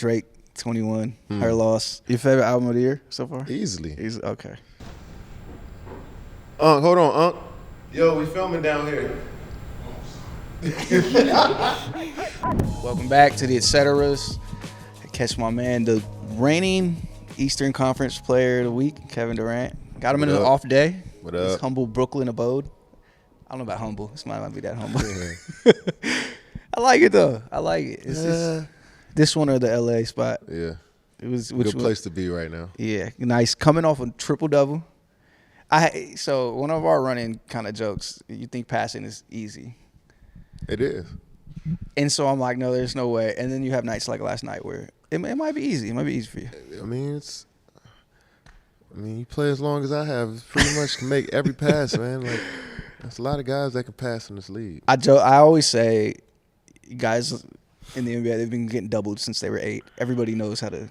Drake, 21, Her Loss. Your favorite album of the year so far? Easily. Okay. Hold on, Yo, we filming down here. Welcome back to the ETCs. Catch my man, the reigning Eastern Conference Player of the Week, Kevin Durant. Got him in an off day. What up? His humble Brooklyn abode. I don't know about humble. This might not be that humble. I like it though. I like it. It's just this one or the LA spot. Yeah. It was Good place to be right now. Yeah, nice. Coming off a triple double. So one of our running kind of jokes. You think passing is easy, It is. and so I'm like, no, there's no way. And then you have nights like last night where it might be easy. It might be easy for you. I mean, you play as long as I have. It's pretty much can make every pass, man. Like, there's a lot of guys that can pass in this league. I always say, guys in the NBA, they've been getting doubled since they were 8. Everybody knows how to.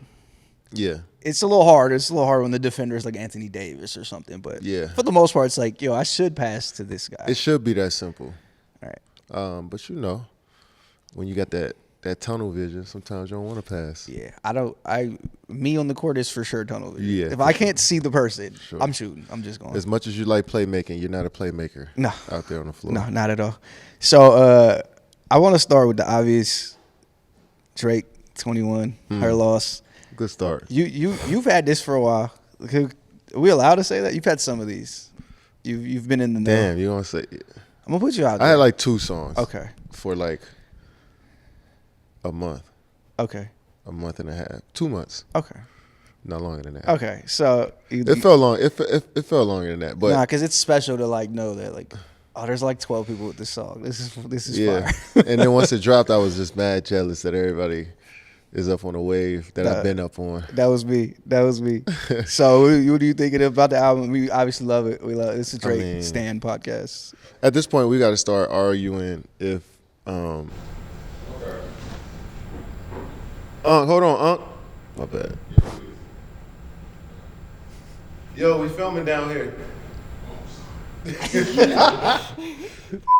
Yeah. It's a little hard. It's a little hard when the defender is like Anthony Davis or something. But Yeah. for the most part, it's like, yo, I should pass to this guy. It should be that simple. All right. But when you got that tunnel vision, sometimes you don't want to pass. Yeah, me on the court is for sure tunnel vision. Yeah, if I can't see the person, sure. I'm shooting. I'm just going. As much as you like playmaking, you're not a playmaker. No. Out there on the floor. No, not at all. So I want to start with the obvious. Drake, 21, Her Loss. Good start. You've had this for a while. Are we allowed to say that? You've had some of these. You've been in the know. Damn, you gonna say? I'm gonna put you out there. I had like 2 songs. Okay. For like a month. Okay. A month and a half. 2 months. Okay. Not longer than that. Okay. So it felt long. It felt longer than that. But because it's special to like know that like, oh, there's like 12 people with this song. This is yeah. fire. And then once it dropped, I was just mad jealous that everybody is up on a wave that I've been up on. That was me. So what do you think about the album? We obviously love it. We love it. It's a Drake Stan podcast. At this point, we got to start arguing if. Hold on, my bad. Yo, we filming down here.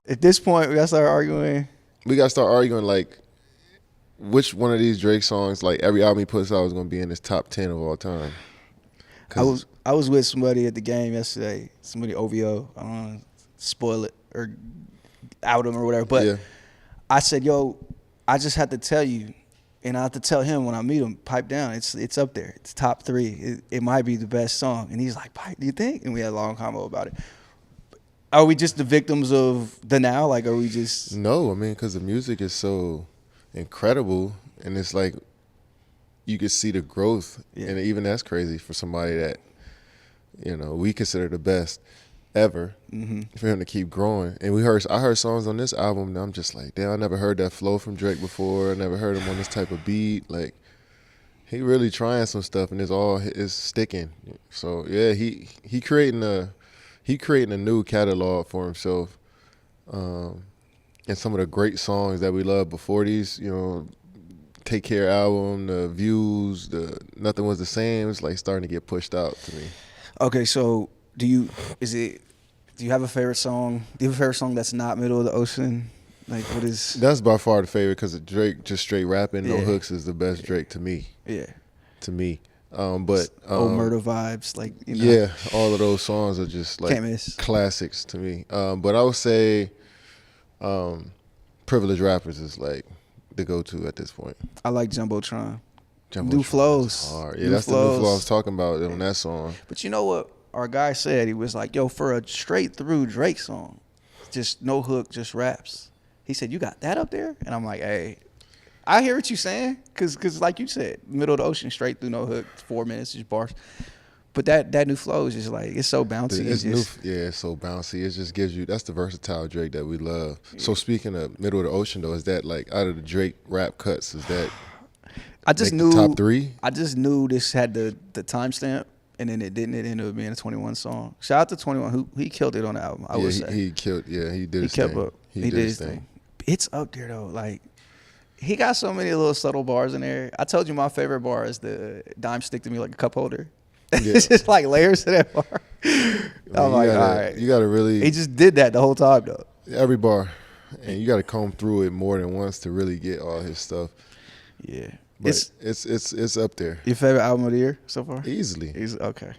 At this point, we got to start arguing. We got to start arguing like which one of these Drake songs, like every album he puts out, is going to be in his top 10 of all time. I was with somebody at the game yesterday. Somebody OVO. I don't want to spoil it or out him or whatever. But yeah. I said, yo, I just had to tell you, and I have to tell him when I meet him, pipe down. It's up there. It's top 3. It might be the best song. And he's like, pipe, do you think? And we had a long combo about it. Are we just the victims of the now? Like, are we just? No, I mean, because the music is so incredible, and it's like you can see the growth, and even that's crazy for somebody that we consider the best ever. For him to keep growing. And I heard songs on this album, and I'm just like, damn, I never heard that flow from Drake before. I never heard him on this type of beat. Like, he really trying some stuff, and it's sticking. So yeah, he creating a new catalog for himself. And some of the great songs that we loved before these, Take Care album, the Views, the Nothing Was the Same, it's like starting to get pushed out to me. Okay, so do you have a favorite song? Do you have a favorite song that's not Middle of the Ocean? Like, what is? That's by far the favorite because Drake just straight rapping, no hooks is the best Drake to me. Yeah. To me. Old Murder vibes, like, Yeah, all of those songs are just like classics to me. But I would say Privileged Rappers is like the go-to at this point. I like Jumbotron. New flows. Yeah, that's the new flow I was talking about on that song. But you know what our guy said? He was like, yo, for a straight through Drake song, just no hook, just raps. He said, you got that up there? And I'm like, hey, I hear what you're saying. Cause like you said, Middle of the Ocean, straight through, no hook, 4 minutes, just bars. But that new flow is just like, it's so bouncy. It's so bouncy. It just gives you, that's the versatile Drake that we love. Yeah. So speaking of Middle of the Ocean though, is that like out of the Drake rap cuts, is that I just knew the top 3? I just knew this had the timestamp, and then it didn't. It ended up being a 21 song. Shout out to 21, who he killed it on the album. I would say he killed. Yeah, he did. He kept up. He did his thing. It's up there though. Like, he got so many little subtle bars in there. I told you my favorite bar is the dime stick to me like a cup holder. Yeah. It's just like layers to that bar. I'm like, all right. You got to really. He just did that the whole time though. Every bar, and you got to comb through it more than once to really get all his stuff. Yeah. But it's up there. Your favorite album of the year so far? Easily. Okay.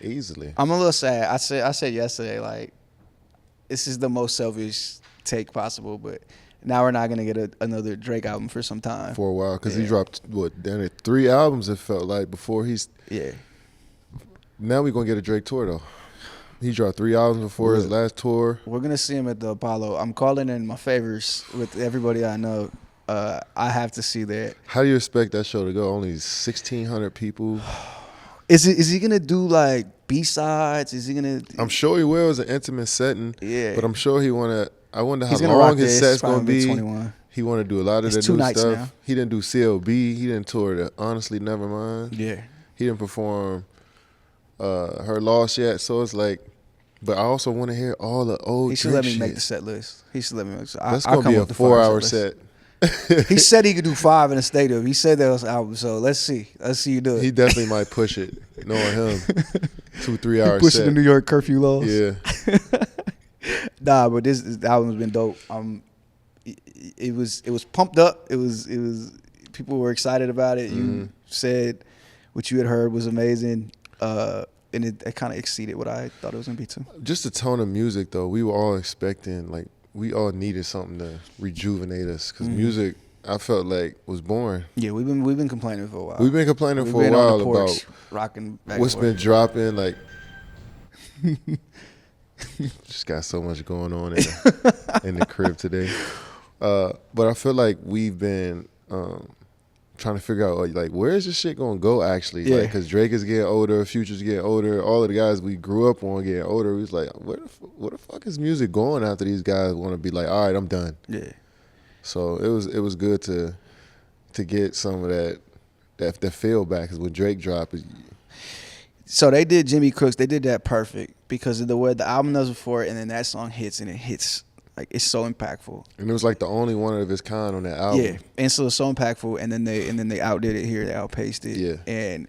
Easily. I'm a little sad. I said yesterday, like, this is the most selfish take possible, but now we're not gonna get another Drake album for some time. For a while, because he dropped damn it, 3 albums. It felt like before he's. Yeah. Now we're gonna get a Drake tour though. He dropped 3 albums before his last tour. We're gonna see him at the Apollo. I'm calling in my favors with everybody I know. I have to see that. How do you expect that show to go? Only 1,600 people. Is he gonna do like B-sides? Is he gonna? I'm sure he will. It's an intimate setting. Yeah. But I'm sure he wanna. I wonder how gonna long rock his this. set's gonna be. 21. He want to do a lot of It's the 2 new nights stuff. now. He didn't do CLB. He didn't tour the Honestly Nevermind. Yeah. He didn't perform Her Loss yet. So it's like, but I also want to hear all the old. He should Drake let me shit. make the set list. He should let me make. That's gonna be a 4-hour set. He said he could do 5 in the stadium. He said that was an album. So let's see. Let's see you do it. He definitely might push it, knowing him. 2-3 hour pushing set. the New York curfew laws. Yeah. Nah, but this album's been dope. It was pumped up. It was people were excited about it. You said what you had heard was amazing, and it kind of exceeded what I thought it was gonna be too. Just the tone of music though, we were all expecting, like, we all needed something to rejuvenate us because music, I felt like, was boring. Yeah, we've been complaining for a while. We've been complaining We've for been a while on the porch, about rocking back what's and been forth. dropping. Like, just got so much going on in the crib today. But I feel like we've been trying to figure out, like, where is this shit gonna go actually? Yeah. Like, because Drake is getting older, Future's getting older, all of the guys we grew up on getting older. We was like, where the fuck is music going after these guys want to be like, all right, I'm done. Yeah. So it was good to get some of that feel back, because when Drake dropped, So they did Jimmy Cooks. They did that perfect because of the way the album does before, and then that song hits, and it hits like it's so impactful. and it was like the only one of its kind on that album. Yeah, and so it's so impactful, and then they outdid it here. They outpaced it. Yeah. And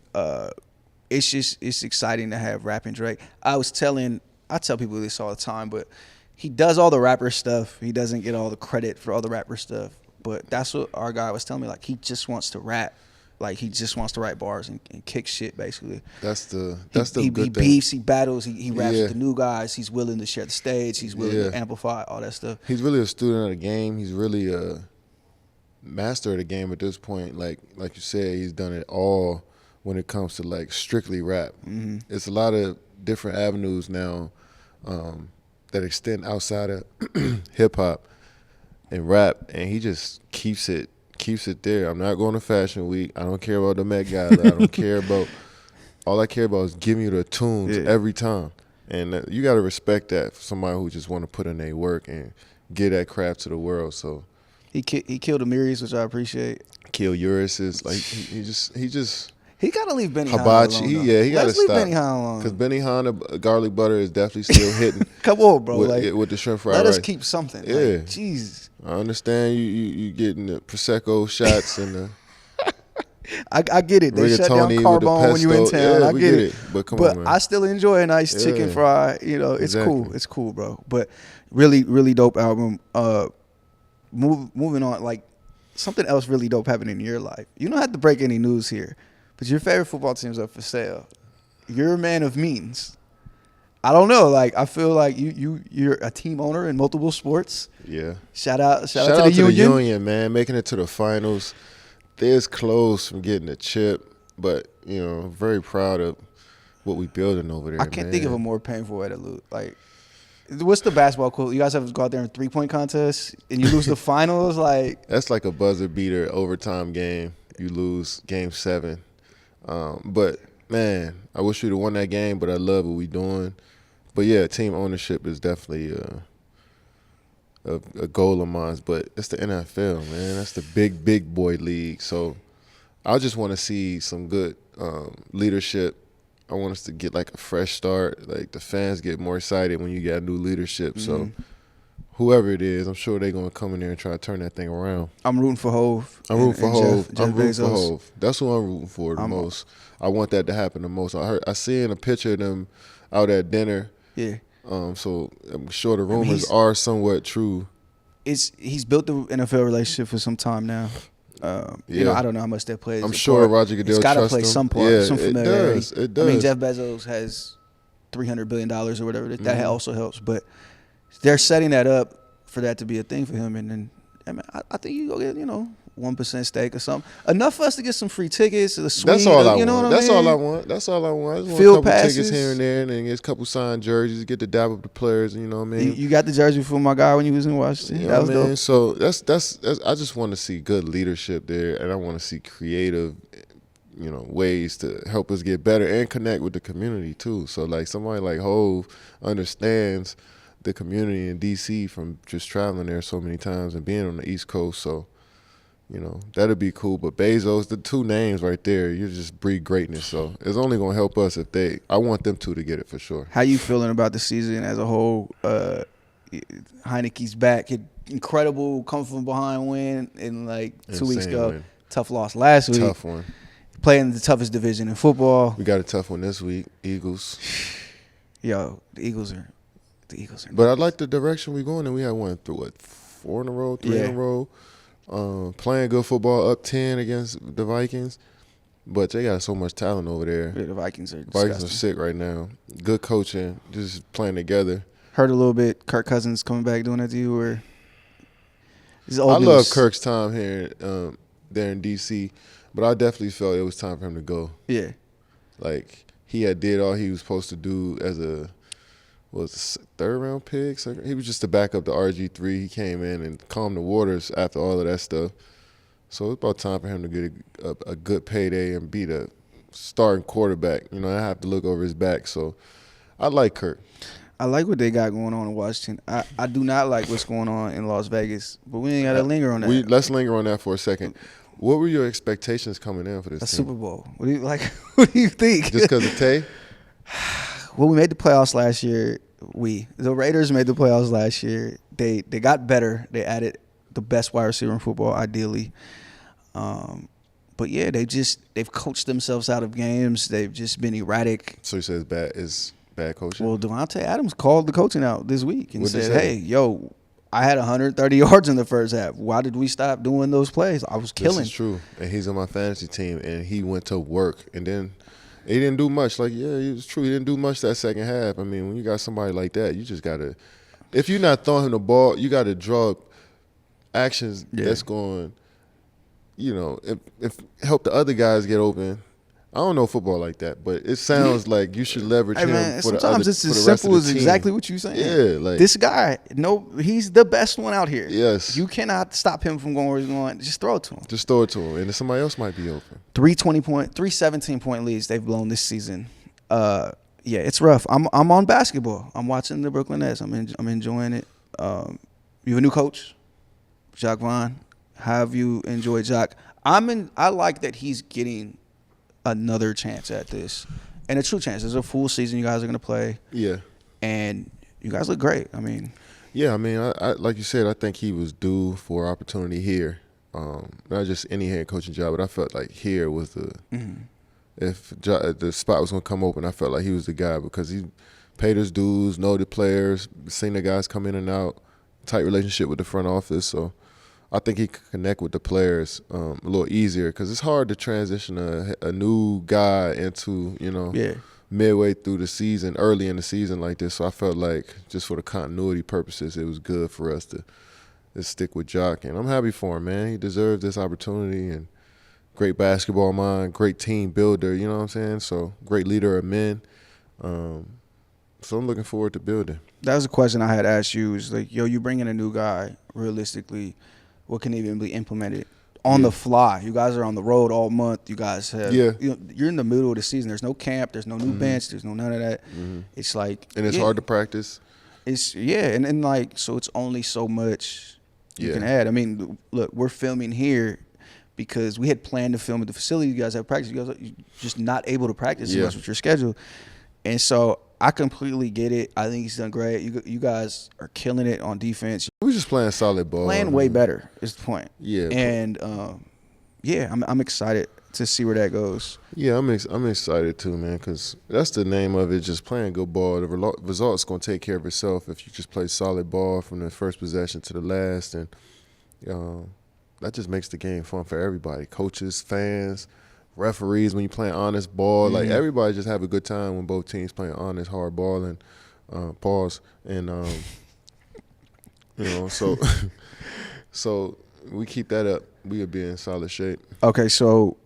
it's exciting to have rapping Drake. I tell people this all the time, but he does all the rapper stuff. He doesn't get all the credit for all the rapper stuff. But that's what our guy was telling me. Like, he just wants to rap. Like, he just wants to write bars and kick shit, basically. That's the he good thing. beefs, he battles, he raps Yeah. with the new guys. He's willing to share the stage. He's willing Yeah. to amplify all that stuff. He's really a student of the game. He's really a master of the game at this point. Like you said, he's done it all when it comes to, like, strictly rap. Mm-hmm. It's a lot of different avenues now that extend outside of hip hop and rap, and he just keeps it there. I'm not going to Fashion Week. I don't care about the Met Gala. I don't care about. All I care about is giving you the tunes every time, and you got to respect that for somebody who just want to put in their work and get that craft to the world. So He killed Amiris, which I appreciate. Kill Uris is like he just He gotta leave Benny Hibachi. alone. He got to Let's leave stop Benny alone. because Benny the garlic butter is definitely still hitting. Come on, bro. with the shrimp fried let rice. us keep something. Yeah. Like, jeez. I understand you getting the Prosecco shots and the I get it. They shut down rigatoni with the Carbone when you in pesto. town. Yeah, I we get get it. it. But come But on, man. I still enjoy a nice chicken Yeah. fry. You know, it's Exactly. cool. It's cool, bro. But really, really dope album. Moving on, like, something else really dope happened in your life. You don't have to break any news here, but your favorite football team's up for sale. You're a man of means. I don't know. Like, I feel like you're a team owner in multiple sports. Yeah. Shout out Shout to out the to Union. the Union, man, making it to the finals. They're close from getting a chip, but, you know, very proud of what we building over there. I can't think of a more painful way to lose. Like, what's the basketball quote? You guys have to go out there in 3-point contest and you lose the finals. Like, that's like a buzzer beater overtime game. You lose game 7. But man, I wish we'd have won that game. But I love what we doing. But yeah, team ownership is definitely a goal of mine. But it's the NFL, man. That's the big boy league. So I just want to see some good leadership. I want us to get like a fresh start. Like, the fans get more excited when you got new leadership. So whoever it is, I'm sure they're gonna come in there and try to turn that thing around. I'm rooting for Hove. I'm rooting for Hove. Jeff I'm rooting Bezos. for Hove. That's who I'm rooting for the most. I want that to happen the most. I seen a picture of them out at dinner. Yeah. So I'm sure the rumors are somewhat true. He's built the NFL relationship for some time now. You know, I don't know how much that plays. I'm sure Roger Goodell trusts him. It's got to play some part, some familiarity. It does. I mean, Jeff Bezos has $300 billion or whatever. That also helps. But they're setting that up for that to be a thing for him. And then, I mean, I think you go get, 1% stake or something. Enough for us to get some free tickets. That's all I want. That's all I want. That's all I want. I just want Field a couple passes. tickets here and there, and then get a couple signed jerseys, get to dab up the players. You know what I mean? You got the jersey for my guy when you was in Washington. You know what I mean? So that's I just want to see good leadership there, and I want to see creative, ways to help us get better and connect with the community too. So like somebody like Hov understands the community in DC from just traveling there so many times and being on the East Coast. So, that'd be cool. But Bezos, the two names right there, you just breed greatness. So it's only gonna help us if I want them two to get it for sure. How you feeling about the season as a whole? Heineke's back. Incredible come from behind win in like 2 weeks ago. Win. Tough loss last week. Tough one. Playing the toughest division in football. We got a tough one this week. Eagles. Yo, the Eagles are. But I like the direction we're going, and we had one through 4 in a row, 3 in a row. Playing good football, up 10 against the Vikings. But they got so much talent over there. Yeah, the Vikings are disgusting. Vikings are sick right now. Good coaching, just playing together. Heard a little bit Kirk Cousins coming back doing that to you, or I love Kirk's time here, there in D.C., but I definitely felt it was time for him to go. Yeah. Like, he had did all he was supposed to do as a third-round pick. So he was just to back up the RG3. He came in and calmed the waters after all of that stuff. So it's about time for him to get a good payday and be the starting quarterback. I have to look over his back. So I like Kirk. I like what they got going on in Washington. I do not like what's going on in Las Vegas, but we ain't got to linger on that. Let's linger on that for a second. What were your expectations coming in for this team? Super Bowl. What do you like? What do you think? Just because of Tay? Well, we made the playoffs last year. The Raiders made the playoffs last year. They got better. They added the best wide receiver in football, ideally. But yeah, they've coached themselves out of games. They've just been erratic. So you said it's bad coaching? Well, Devontae Adams called the coaching out this week and said, "Hey, I had 130 yards in the first half. Why did we stop doing those plays? I was killing." This is true. And he's on my fantasy team, and he went to work, and then he didn't do much. Like, yeah, it was true. He didn't do much that second half. I mean, when you got somebody like that, you just got to – if you're not throwing him the ball, you got to draw up actions that's going – if help the other guys get open. I don't know football like that, but it sounds like you should leverage him for the sometimes it's as simple as exactly what you're saying. Yeah, like this guy, he's the best one out here. Yes. You cannot stop him from going where he's going. Just throw it to him. Just throw it to him, and then somebody else might be open. 3 17-point leads they've blown this season. Yeah, it's rough. I'm on basketball. I'm watching the Brooklyn Nets. I'm enjoying it. You have a new coach, Jacque Vaughn. How have you enjoyed Jacque? I like that he's getting another chance at this, and a true chance. There's a full season you guys are going to play. Yeah. And you guys look great. I mean. Yeah, I mean, I like you said, I think he was due for opportunity here. Not just any head coaching job, but I felt like here was if the spot was going to come open, I felt like he was the guy because he paid his dues, know the players, seen the guys come in and out, tight relationship with the front office. So I think he could connect with the players a little easier because it's hard to transition a new guy into, midway through the season, early in the season like this. So I felt like just for the continuity purposes, it was good for us to stick with Jacque. And I'm happy for him, man. He deserves this opportunity and great basketball mind, great team builder, you know what I'm saying? So great leader of men. So I'm looking forward to building. That was a question I had asked you. Is like, you bring in a new guy, realistically, what can even be implemented on the fly? You guys are on the road all month. You guys have, you're in the middle of the season. There's no camp. There's no new bench. There's none of that. It's like, and it's hard to practice. It's and like, so it's only so much you can add. I mean, look, we're filming here because we had planned to film at the facility. You guys have practice. You guys are just not able to practice as much with your schedule, and so I completely get it. I think he's done great. You guys are killing it on defense. We're just playing solid ball. Playing way better is the point. Yeah. And I'm excited to see where that goes. Yeah, I'm excited too, man, because that's the name of it. Just playing good ball. The result's gonna take care of itself if you just play solid ball from the first possession to the last, and that just makes the game fun for everybody. Coaches, fans, referees. When you playing honest ball, like everybody just have a good time when both teams playing honest, hard ball and pause and so we keep that up. We'll be in solid shape. Okay, so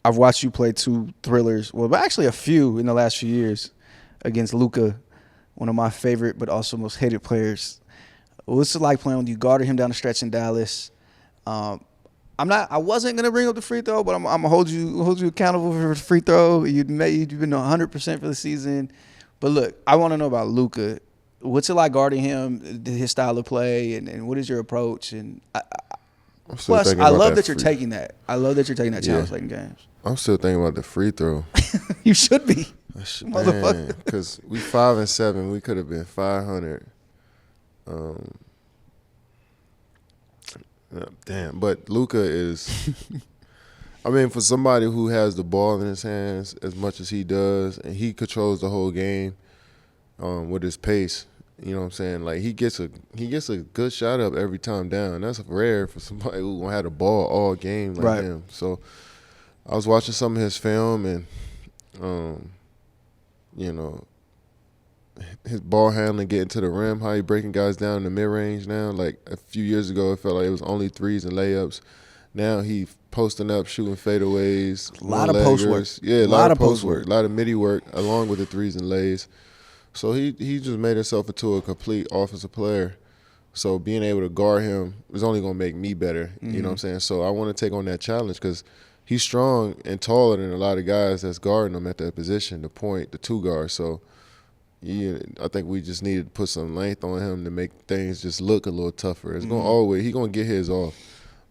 I've watched you play 2 thrillers, well, actually a few in the last few years against Luka, one of my favorite but also most hated players. What's it like playing when you guarded him down the stretch in Dallas? I wasn't gonna bring up the free throw, but I'm gonna hold you accountable for the free throw. You've been 100% for the season. But look, I want to know about Luka. What's it like guarding him? His style of play, and what is your approach? And plus, I love that you're taking that. I love that you're taking that challenge late in games. I'm still thinking about the free throw. You should be, motherfucker. Because we 5-7, we could have been 500. Damn, but Luka is. I mean, for somebody who has the ball in his hands as much as he does, and he controls the whole game with his pace. You know what I'm saying? Like he gets a good shot up every time down. That's rare for somebody who had the ball all game like him. So I was watching some of his film, and you know, his ball handling, getting to the rim, how he breaking guys down in the mid range now. Like a few years ago, it felt like it was only threes and layups. Now he posting up, shooting fadeaways. A lot of post work. Yeah, a lot of post work. A lot of midi work along with the threes and lays. So he just made himself into a complete offensive player. So being able to guard him is only going to make me better. You know what I'm saying? So I want to take on that challenge because he's strong and taller than a lot of guys that's guarding him at that position, the point, the 2 guard. So I think we just needed to put some length on him to make things just look a little tougher. It's going he going to get his off.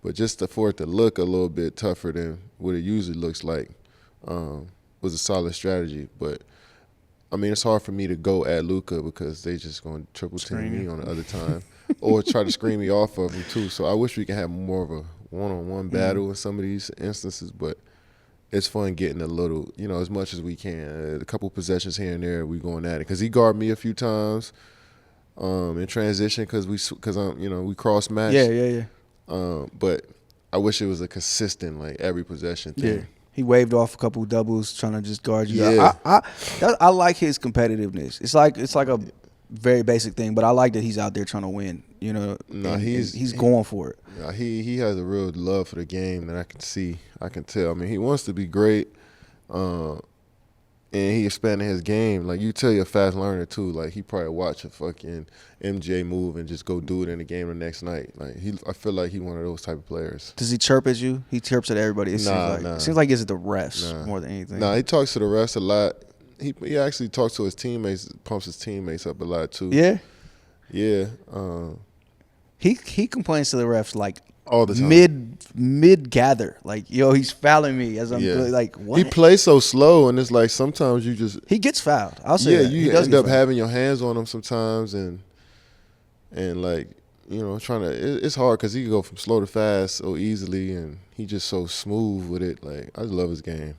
But just for it to look a little bit tougher than what it usually looks like was a solid strategy. But, I mean, it's hard for me to go at Luka because they just going to triple team me on the other time or try to screen me off of him too. So I wish we could have more of a one-on-one battle in some of these instances. But it's fun getting a little, as much as we can. A couple possessions here and there, we going at it. Because he guarded me a few times in transition because we cross-matched. Yeah. But I wish it was a consistent, like, every possession thing. Yeah. He waved off a couple doubles trying to just guard you. Yeah. I like his competitiveness. It's like a very basic thing, but I like that he's out there trying to win. He's going for it. He has a real love for the game that I can see. I can tell. I mean, he wants to be great, and he expanded his game. Like, you tell you're a fast learner, too. Like, he probably watch a fucking MJ move and just go do it in the game the next night. Like, I feel like he's one of those type of players. Does he chirp at you? He chirps at everybody. It seems like it's the refs more than anything. He talks to the refs a lot. He actually talks to his teammates, pumps his teammates up a lot, too. Yeah? Yeah. He complains to the refs, like, all the time. Mid gather, like, yo, he's fouling me as I'm good. Like, what? He plays so slow, and it's like sometimes he gets fouled. I'll say that. You end up having your hands on him sometimes, and like, trying to. It's hard because he can go from slow to fast so easily, and he just so smooth with it. Like, I just love his game.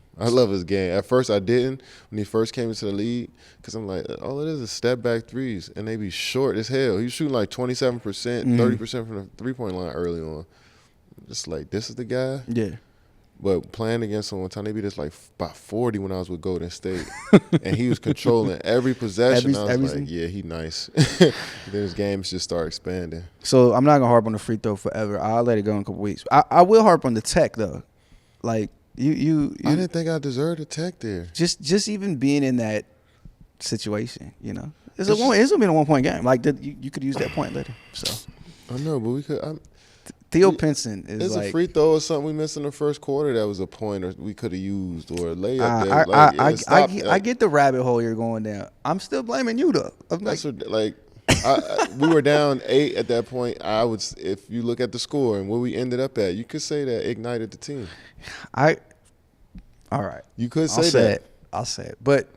At first, I didn't when he first came into the league because I'm like, all it is step back threes, and they be short as hell. He was shooting like 27%, 30% from the 3-point line early on. Just like, this is the guy? Yeah. But playing against him one time, they beat us like by 40 when I was with Golden State. And he was controlling every possession. I was like, yeah, he nice. Then his games just start expanding. So I'm not going to harp on the free throw forever. I'll let it go in a couple weeks. I will harp on the tech, though. Like, you I didn't think I deserved a tech there. Just even being in that situation, It's going to be a 1-point game. Like, you could use that point later. So I know, but we could. Theo Pinson is it's like a free throw or something we missed in the first quarter that was a point or we could have used or a layup. I get the rabbit hole you're going down. I'm still blaming you though. We were down 8 at that point. If you look at the score and where we ended up at, you could say that ignited the team. All right. You could say that. I'll say it. But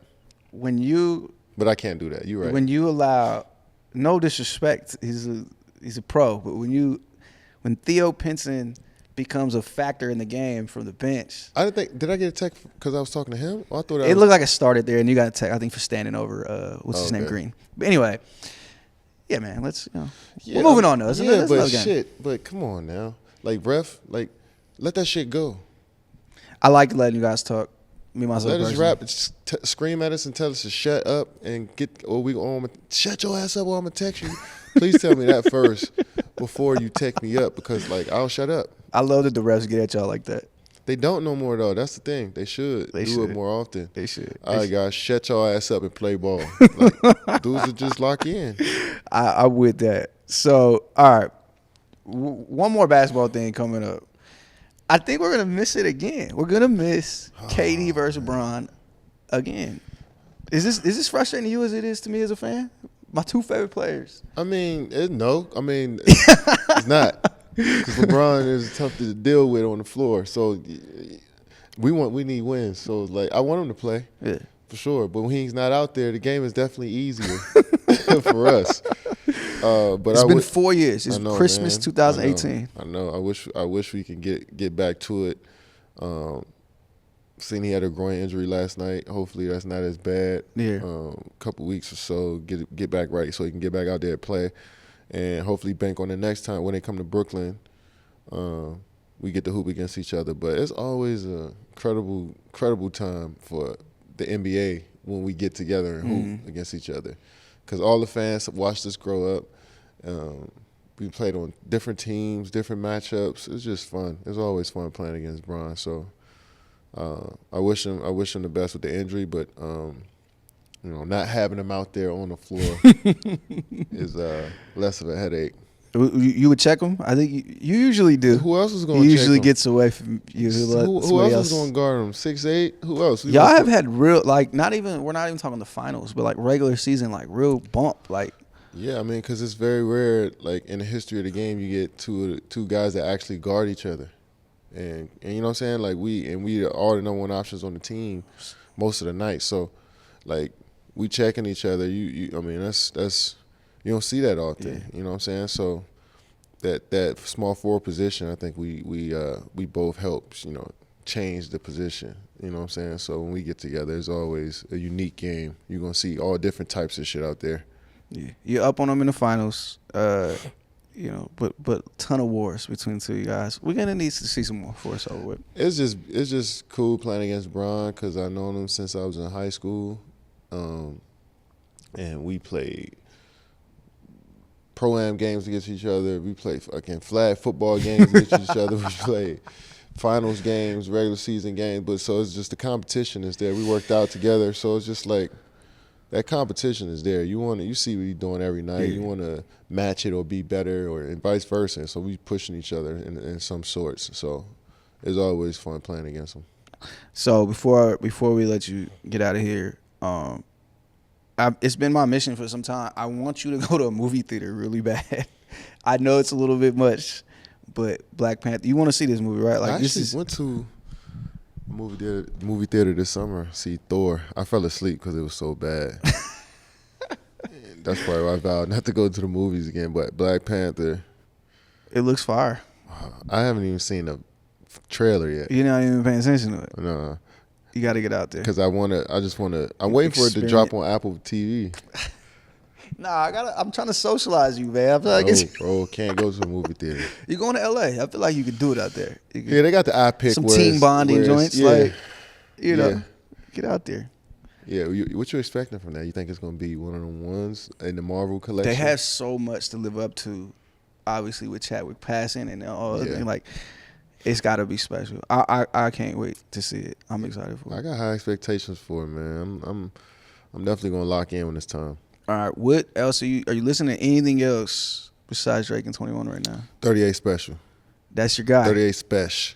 But I can't do that. You're right. When you allow, no disrespect, he's a pro, but when Theo Pinson becomes a factor in the game from the bench. Did I get a tech because I was talking to him? I thought it looked like it started there, and you got a tech, I think, for standing over, what's his name, Green. But anyway, yeah, man, we're moving on, though. But come on now. Like, ref, like, let that shit go. I like letting you guys talk. Me, myself, let us personally. rap, scream at us and tell us to shut up and get, or we on, shut your ass up or I'm going to text you. Please tell me that first before you text me up because, like, I'll shut up. I love that the refs get at y'all like that. They don't no more, though. That's the thing. They should do it more often. They should. All right, guys, shut your ass up and play ball. Like, dudes are just lock in. I'm with that. So, all right. One more basketball thing coming up. I think we're gonna miss it again. We're gonna miss KD versus LeBron again. Is this frustrating to you as it is to me as a fan? My two favorite players. I mean, no. I mean, it's not because LeBron is tough to deal with on the floor. So we need wins. So like, I want him to play, for sure. But when he's not out there, the game is definitely easier for us. But it's been 4 years. It's Christmas 2018. I know. I wish we can get back to it. Seen he had a groin injury last night. Hopefully that's not as bad. Yeah. Couple weeks or so, get back right so he can get back out there and play, and hopefully bank on the next time when they come to Brooklyn. We get to hoop against each other. But it's always a incredible time for the NBA when we get together and hoop against each other. Because all the fans watched us grow up. We played on different teams, different matchups. It's just fun. It's always fun playing against Bron. So I wish him the best with the injury, but not having him out there on the floor is less of a headache. You would check him? I think you usually do. Who else is going to check him? He usually gets away from you. Who else is going to guard him? 6'8"? Who else? Y'all have had real, like, we're not even talking the finals, but like regular season, like real bump. Like, yeah, I mean, because it's very rare, like in the history of the game, you get two guys that actually guard each other. And you know what I'm saying? Like, we are all the number one options on the team most of the night. So, like, we checking each other. I mean, that's you don't see that often. Yeah. You know what I'm saying? So that small forward position, I think we both help, change the position. You know what I'm saying? So when we get together, it's always a unique game. You're gonna see all different types of shit out there. Yeah, you're up on them in the finals. But ton of wars between the two of you guys. We're gonna need to see some more for us over with. It's just cool playing against Bron because I've known him since I was in high school, and we played pro-am games against each other. We played fucking flag football games against each other. We played finals games, regular season games. But so it's just the competition is there. We worked out together, so it's just like that competition is there. You see what you're doing every night. Yeah. You want to match it or be better, and vice versa. So we pushing each other in some sorts. So it's always fun playing against them. So before we let you get out of here, it's been my mission for some time. I want you to go to a movie theater really bad. I know it's a little bit much, but Black Panther. You want to see this movie, right? Like, I actually went to movie theater this summer. See Thor. I fell asleep because it was so bad. That's probably why I vowed not to go to the movies again. But Black Panther, it looks fire. I haven't even seen a trailer yet. You're not even paying attention to it. No. You got to get out there. Because I'm waiting for it to drop on Apple TV. Nah, I'm trying to socialize you, man. I feel like bro, can't go to a movie theater. You're going to LA. I feel like you could do it out there. Yeah, they got the iPick. Some team bonding joints. Yeah. Like, get out there. Yeah, what you expecting from that? You think it's going to be one of them ones in the Marvel collection? They have so much to live up to, obviously, with Chadwick passing and all that. Yeah. Like, it's got to be special. I can't wait to see it. I'm excited for it. I got high expectations for it, man. I'm definitely going to lock in when it's time. All right, what else are you listening to anything else besides Drake and 21 right now? 38 Special. That's your guy. 38 Spesh.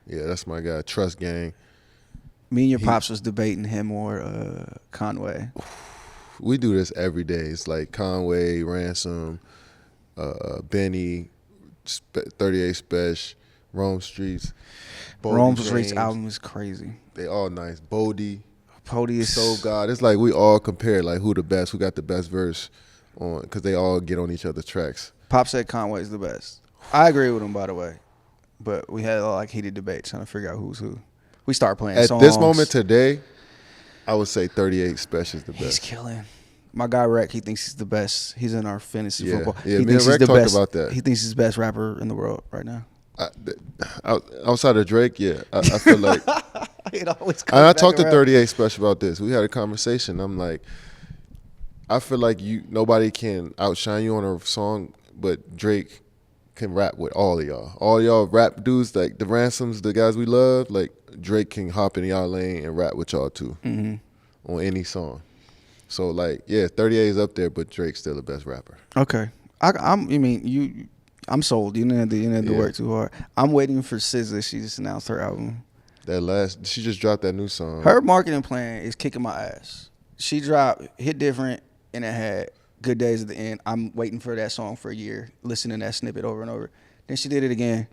Yeah, that's my guy. Trust Gang. Me and your pops was debating him or Conway. We do this every day. It's like Conway, Ransom, Benny, 38 Spesh, Rome Streets. Rome Streets album is crazy. They all nice. Bodie is so God. It's like we all compare like who got the best verse on, because they all get on each other's tracks. Pop said Conway's the best. I agree with him, by the way, but we had like heated debates trying to figure out who's who. We start playing songs. At this moment today, I would say 38 Spesh is the best. He's killing. My guy Rec, he thinks he's the best. He's in our fantasy football. Yeah, he me and Rec talked about that. He thinks he's the best rapper in the world right now. outside of Drake, yeah, I feel like. It always comes I back talked to around. 38 Spesh about this. We had a conversation. I'm like, I feel like nobody can outshine you on a song, but Drake can rap with all of y'all. All y'all rap dudes, like the Ransoms, the guys we love, like Drake can hop in y'all lane and rap with y'all too on any song. So like, yeah, 38 is up there, but Drake's still the best rapper. Okay, I'm sold. You didn't have to work too hard. I'm waiting for SZA. She just announced her album. She just dropped that new song. Her marketing plan is kicking my ass. She dropped Hit Different, and it had Good Days at the end. I'm waiting for that song for a year, listening to that snippet over and over. Then she did it again.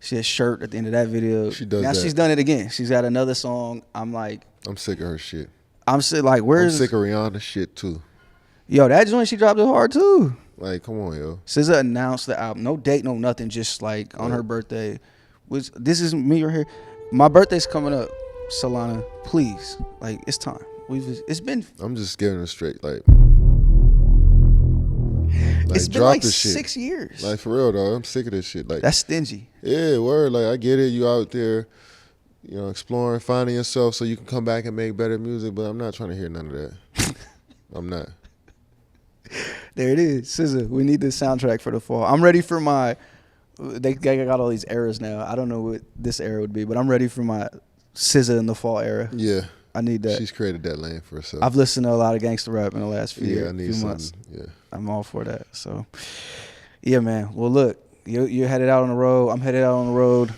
She had Shirt at the end of that video. She does now that. She's done it again. She's got another song. I'm like, I'm sick of her shit. I'm sick of Rihanna shit too. Yo, that joint she dropped it hard too. Like, come on, yo. SZA announced the album. No date, no nothing. Just like on her birthday. This is me right here. My birthday's coming up, Solana. Please, like it's time. It's been. I'm just giving it straight. Like it's been drop like this shit. 6 years. Like for real, though. I'm sick of this shit. Like that's stingy. Yeah, word. Like I get it. You out there, exploring, finding yourself, so you can come back and make better music. But I'm not trying to hear none of that. I'm not. There it is, SZA. We need the soundtrack for the fall. I'm ready for my. They got all these eras now. I don't know what this era would be, but I'm ready for my SZA in the fall era. Yeah, I need that. She's created that lane for herself. I've listened to a lot of gangster rap in the last few I need months. Yeah, I'm all for that. So, yeah, man. Well, look, you're headed out on the road. I'm headed out on the road.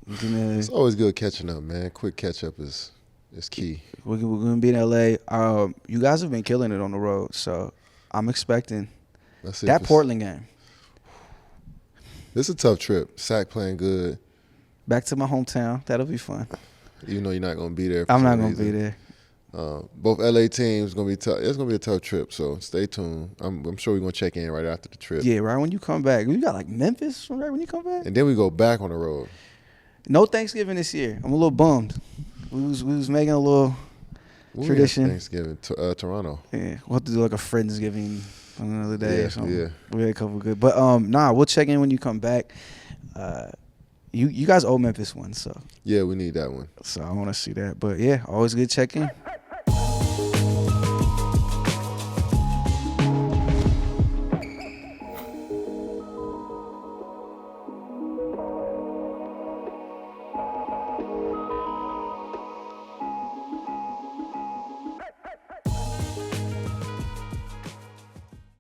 It's always good catching up, man. Quick catch up is key. We're gonna be in LA. You guys have been killing it on the road, so I'm expecting that Portland game. This is a tough trip. Sac playing good. Back to my hometown. That'll be fun. Even though you're not gonna be there. I'm not gonna be there. Both LA teams gonna be tough. It's gonna be a tough trip, so stay tuned. I'm sure we're gonna check in right after the trip. Yeah, right when you come back. We got like Memphis right when you come back. And then we go back on the road. No Thanksgiving this year. I'm a little bummed. We was making a little tradition. Thanksgiving, Toronto. Yeah, we'll have to do like a Friendsgiving on another day or something. Yeah. We had a couple good, but we'll check in when you come back. You guys owe Memphis one, so yeah, we need that one. So I want to see that. But yeah, always good checking.